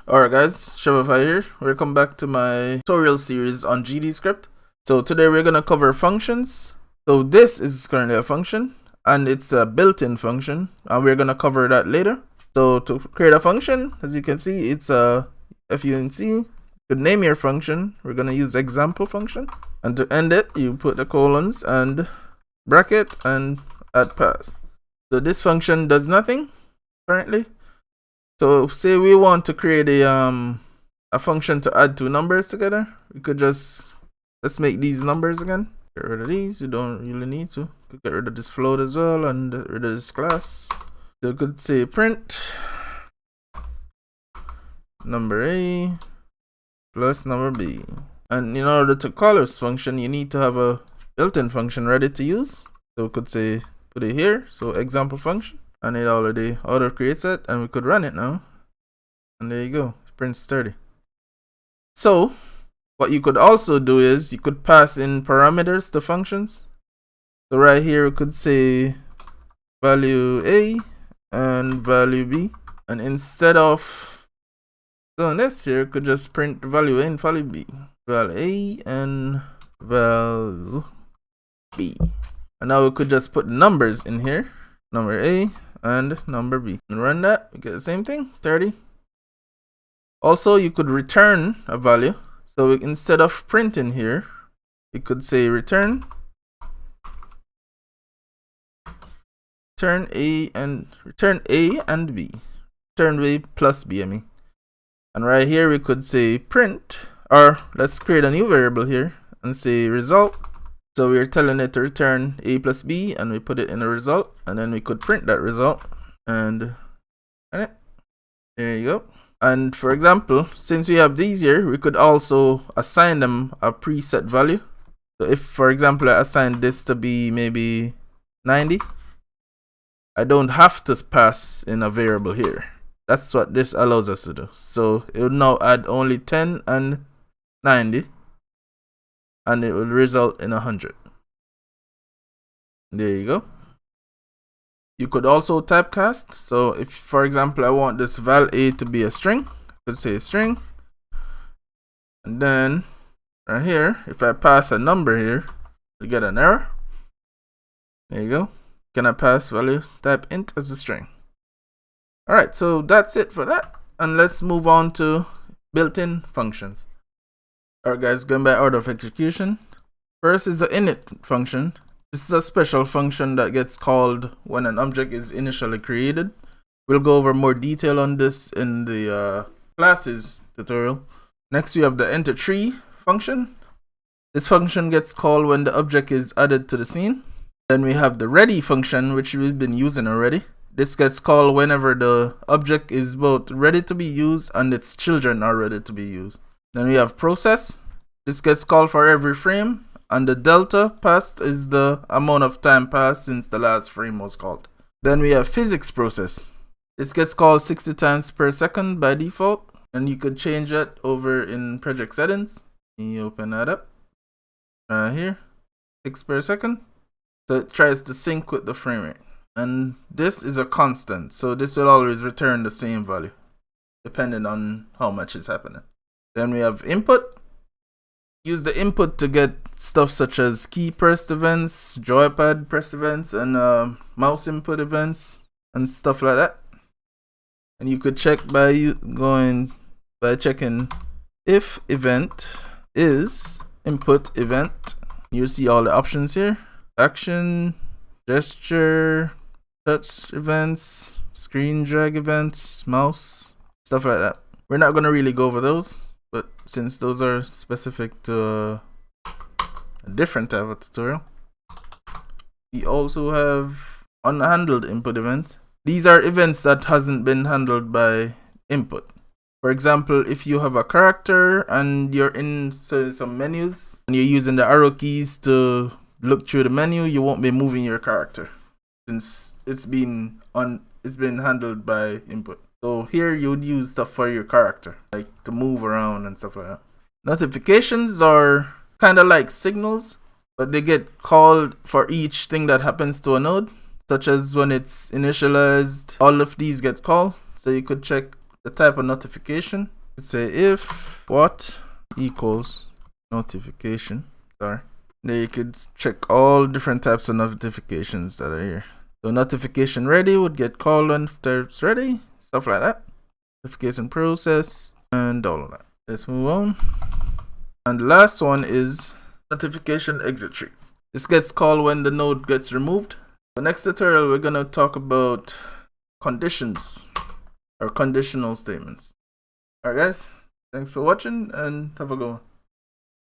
Alright guys, Shopify here. Welcome back to my tutorial series on GDScript. So today we're going to cover functions. So this is currently a function and it's a built-in function and we're going to cover that later. So to create a function, as you can see, it's a func. You could name your function. We're going to use example function. And to end it, you put the colons and bracket and add pass. So this function does nothing currently. So say we want to create a function to add two numbers together. We could just, let's make these numbers again. Get rid of these, you don't really need to. Could get rid of this float as well and get rid of this class. So you could say print number A plus number B. And in order to call this function, you need to have a built-in function ready to use. So we could say, put it here, so example function. And it already auto creates it, and we could run it now. And there you go, it prints 30. So what you could also do is you could pass in parameters to functions. So right here we could say value A and value B. And instead of doing this here, we could just print value A and value B. Value A and value B. And now we could just put numbers in here. Number A and number B. And run that, we get the same thing, 30. Also, you could return a value. So instead of printing here, you could say return A and B. Return A plus B, I mean. And right here we could say print, or let's create a new variable here and say result. So we're telling it to return A plus B, and we put it in the result, and then we could print that result and there you go. And for example, since we have these here, we could also assign them a preset value. So if, for example, I assign this to be maybe 90, I don't have to pass in a variable here. That's what this allows us to do. So it will now add only 10 and 90, and it will result in 100. There you go. You could also typecast. So if, for example, I want this val A to be a string, I could say string. And then right here, if I pass a number here, we get an error. There you go. Can I pass value type int as a string? Alright, so that's it for that. And let's move on to built-in functions. Alright guys, going by order of execution. First is the init function. This is a special function that gets called when an object is initially created. We'll go over more detail on this in the classes tutorial. Next we have the enter tree function. This function gets called when the object is added to the scene. Then we have the ready function, which we've been using already. This gets called whenever the object is both ready to be used and its children are ready to be used. Then we have process. This gets called for every frame, and the delta passed is the amount of time passed since the last frame was called. Then we have physics process. This gets called 60 times per second by default, and you could change that over in project settings. You open that up right here, 6 per second. So it tries to sync with the frame rate. And this is a constant, so this will always return the same value depending on how much is happening. Then we have input. Use the input to get stuff such as key pressed events, joypad pressed events, and mouse input events and stuff like that. And you could check by checking if event is input event. You see all the options here: action, gesture, touch events, screen drag events, mouse, stuff like that. We're not going to really go over those, but since those are specific to a different type of tutorial. We also have unhandled input events. These are events that hasn't been handled by input. For example, if you have a character and you're in some menus and you're using the arrow keys to look through the menu, you won't be moving your character since it's been handled by input. So here you would use stuff for your character, like to move around and stuff like that. Notifications are kind of like signals, but they get called for each thing that happens to a node, such as when it's initialized, all of these get called. So you could check the type of notification. Let's say if what equals notification. Sorry. Then you could check all different types of notifications that are here. So notification ready would get called when it's ready, stuff like that. Notification process and all of that. Let's move on. And the last one is notification exit tree. This gets called when the node gets removed. The next tutorial we're gonna talk about conditions or conditional statements. Alright guys, thanks for watching and have a good one.